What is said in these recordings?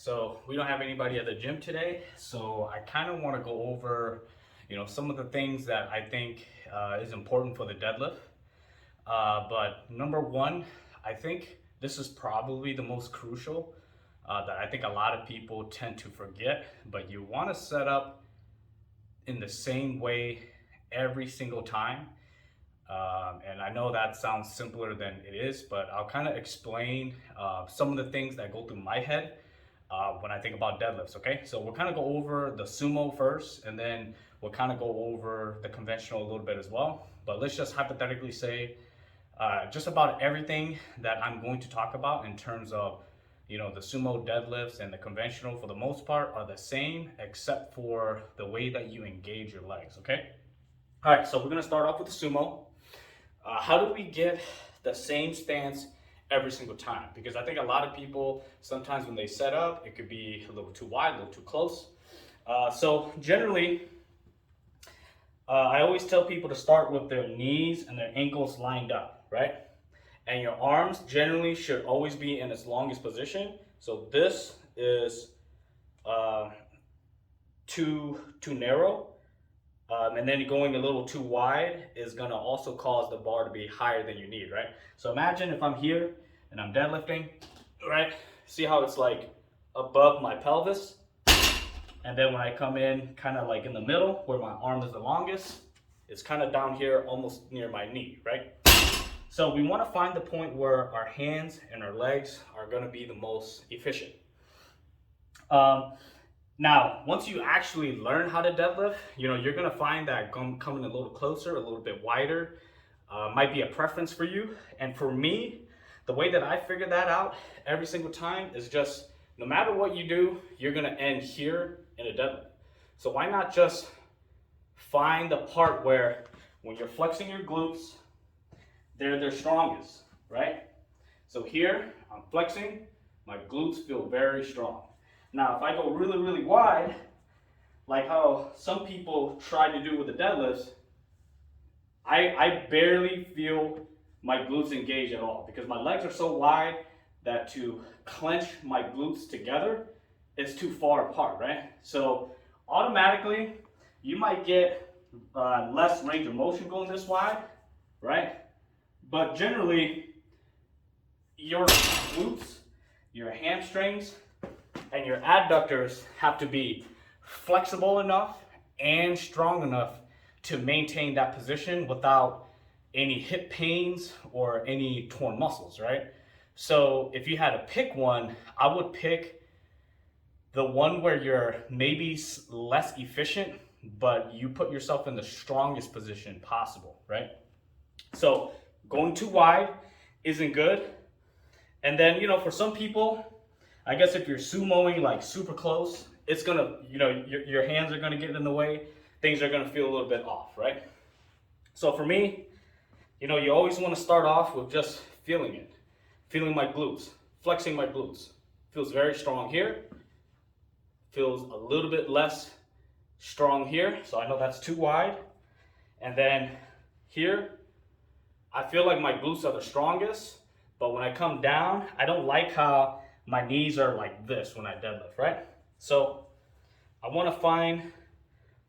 So we don't have anybody at the gym today, so I kind of want to go over, some of the things that I think is important for the deadlift. But number one, I think this is probably the most crucial that I think a lot of people tend to forget. But you want to set up in the same way every single time. And I know that sounds simpler than it is, but I'll kind of explain some of the things that go through my head when I think about deadlifts, okay? So we'll kind of go over the sumo first, and then we'll kind of go over the conventional a little bit as well. But let's just hypothetically say just about everything that I'm going to talk about in terms of, the sumo deadlifts and the conventional for the most part are the same, except for the way that you engage your legs, okay? All right, so we're gonna start off with the sumo. How do we get the same stance every single time? Because I think a lot of people, sometimes when they set up, it could be a little too wide, a little too close. So generally, I always tell people to start with their knees and their ankles lined up, right? And your arms generally should always be in its longest position. So this is too narrow. And then going a little too wide is gonna also cause the bar to be higher than you need, right? So imagine if I'm here and I'm deadlifting, right? See how it's like above my pelvis? And then when I come in kind of like in the middle where my arm is the longest, it's kind of down here almost near my knee, right? So we want to find the point where our hands and our legs are going to be the most efficient. Now, once you actually learn how to deadlift, you're going to find that coming a little closer, a little bit wider, might be a preference for you. And for me, the way that I figure that out every single time is just, no matter what you do, you're going to end here in a deadlift. So why not just find the part where when you're flexing your glutes, they're their strongest, right? So here, I'm flexing, my glutes feel very strong. Now, if I go really, really wide, like how some people try to do with the deadlifts, I barely feel my glutes engage at all because my legs are so wide that to clench my glutes together is too far apart, right? So automatically, you might get less range of motion going this wide, right? But generally, your glutes, your hamstrings, and your adductors have to be flexible enough and strong enough to maintain that position without any hip pains or any torn muscles, right? So if you had to pick one, I would pick the one where you're maybe less efficient, but you put yourself in the strongest position possible, right? So going too wide isn't good. And then, for some people, I guess if you're sumoing like super close, it's gonna, your hands are gonna get in the way. Things are gonna feel a little bit off, right? So for me, you always wanna start off with just feeling it. Feeling my glutes, flexing my glutes. Feels very strong here. Feels a little bit less strong here. So I know that's too wide. And then here, I feel like my glutes are the strongest, but when I come down, I don't like how my knees are like this when I deadlift, right? So I want to find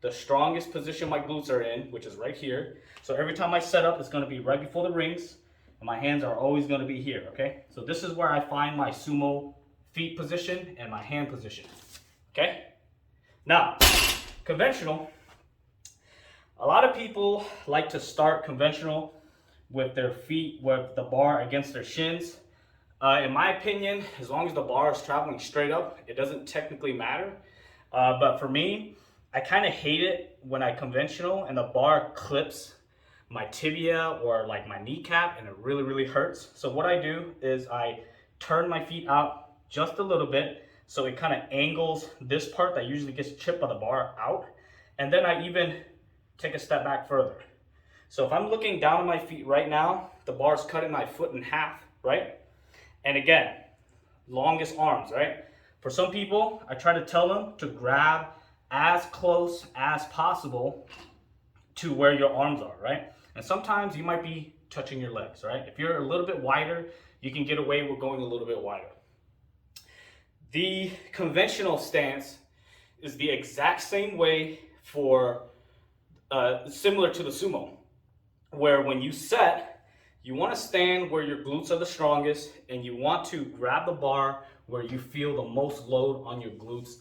the strongest position my glutes are in, which is right here. So every time I set up, it's going to be right before the rings, and my hands are always going to be here, okay? So this is where I find my sumo feet position and my hand position, okay? Now, conventional, a lot of people like to start conventional with their feet, with the bar against their shins. In my opinion, as long as the bar is traveling straight up, it doesn't technically matter. But for me, I kind of hate it when I conventional and the bar clips my tibia or like my kneecap and it really, really hurts. So what I do is I turn my feet out just a little bit so it kind of angles this part that usually gets chipped by the bar out. And then I even take a step back further. So if I'm looking down at my feet right now, the bar's cutting my foot in half, right? And again, longest arms, right? For some people, I try to tell them to grab as close as possible to where your arms are, right? And sometimes you might be touching your legs, right? If you're a little bit wider, you can get away with going a little bit wider. The conventional stance is the exact same way for similar to the sumo, where when you set, you want to stand where your glutes are the strongest, and you want to grab the bar where you feel the most load on your glutes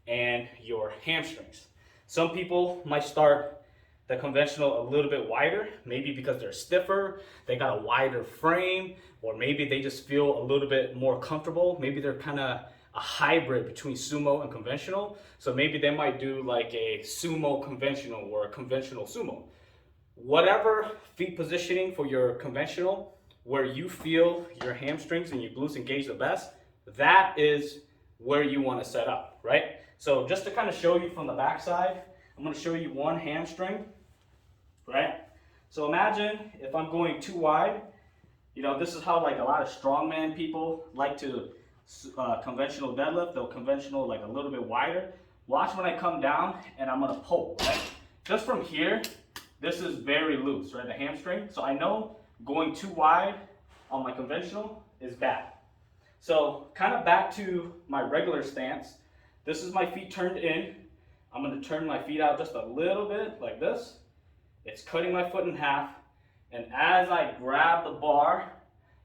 and your hamstrings. Some people might start the conventional a little bit wider, maybe because they're stiffer, they got a wider frame, or maybe they just feel a little bit more comfortable. Maybe they're kind of a hybrid between sumo and conventional. So maybe they might do like a sumo conventional or a conventional sumo. Whatever feet positioning for your conventional, where you feel your hamstrings and your glutes engage the best, that is where you want to set up, right? So just to kind of show you from the back side, I'm going to show you one hamstring, right? So imagine if I'm going too wide, this is how like a lot of strongman people like to conventional deadlift. They'll conventional like a little bit wider. Watch when I come down and I'm going to pull, right? Just from here, this is very loose, right? The hamstring. So I know going too wide on my conventional is bad. So kind of back to my regular stance. This is my feet turned in. I'm going to turn my feet out just a little bit like this. It's cutting my foot in half. And as I grab the bar,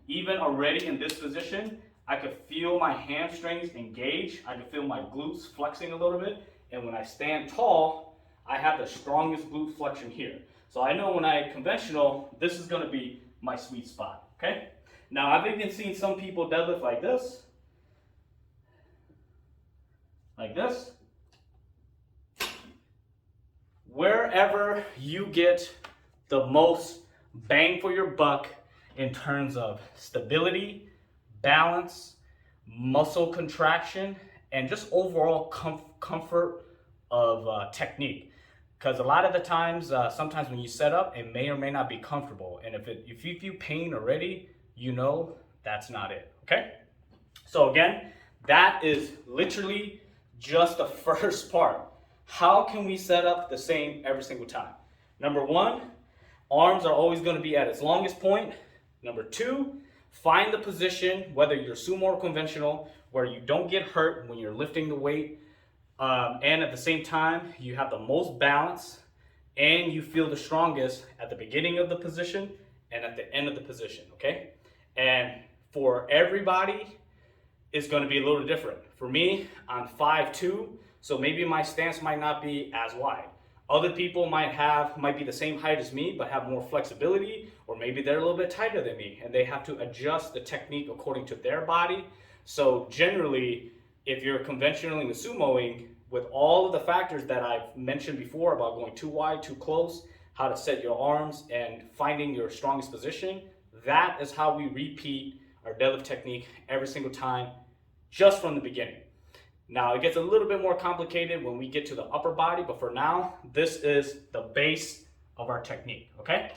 even already in this position, I could feel my hamstrings engage. I could feel my glutes flexing a little bit. And when I stand tall, I have the strongest glute flexion here. So I know when I conventional, this is going to be my sweet spot, okay? Now I've even seen some people deadlift like this. Like this. Wherever you get the most bang for your buck in terms of stability, balance, muscle contraction, and just overall comfort of technique. Because a lot of the times, sometimes when you set up, it may or may not be comfortable. And if you feel pain already, that's not it, okay? So again, that is literally just the first part. How can we set up the same every single time? Number one, arms are always going to be at its longest point. Number two, find the position, whether you're sumo or conventional, where you don't get hurt when you're lifting the weight. And at the same time, you have the most balance and you feel the strongest at the beginning of the position and at the end of the position, okay? And for everybody, it's going to be a little different. For me, I'm 5'2", so maybe my stance might not be as wide. Other people might be the same height as me, but have more flexibility, or maybe they're a little bit tighter than me, and they have to adjust the technique according to their body. So generally, if you're conventionally and sumoing, with all of the factors that I've mentioned before about going too wide, too close, how to set your arms, and finding your strongest position, that is how we repeat our deadlift technique every single time, just from the beginning. Now, it gets a little bit more complicated when we get to the upper body, but for now, this is the base of our technique, okay?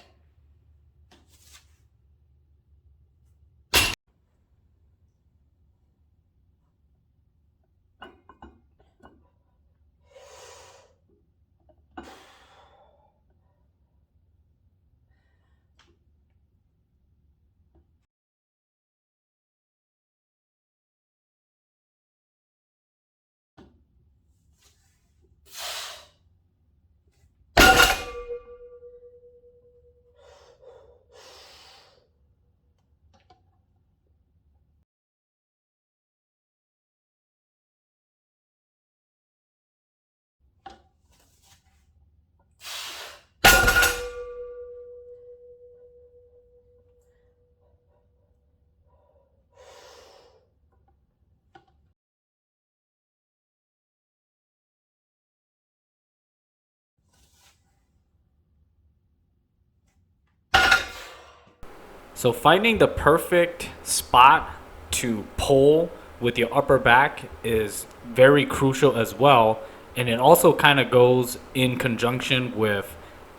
So finding the perfect spot to pull with your upper back is very crucial as well. And it also kind of goes in conjunction with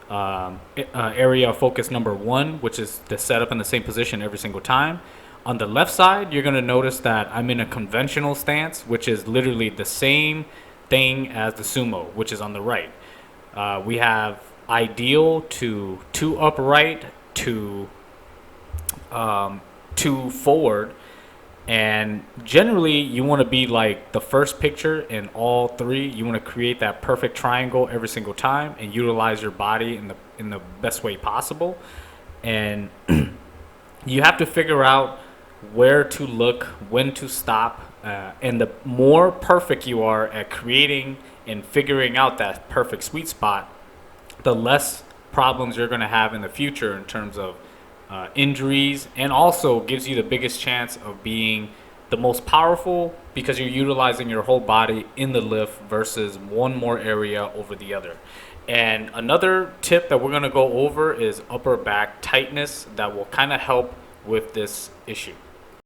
area of focus number one, which is to set up in the same position every single time. On the left side, you're going to notice that I'm in a conventional stance, which is literally the same thing as the sumo, which is on the right. We have ideal to two upright to two forward, And generally, you want to be like the first picture in all three. You want to create that perfect triangle every single time and utilize your body in the best way possible. And you have to figure out where to look, when to stop, and the more perfect you are at creating and figuring out that perfect sweet spot, the less problems you're going to have in the future in terms of injuries, and also gives you the biggest chance of being the most powerful because you're utilizing your whole body in the lift versus one more area over the other. And another tip that we're going to go over is upper back tightness that will kind of help with this issue.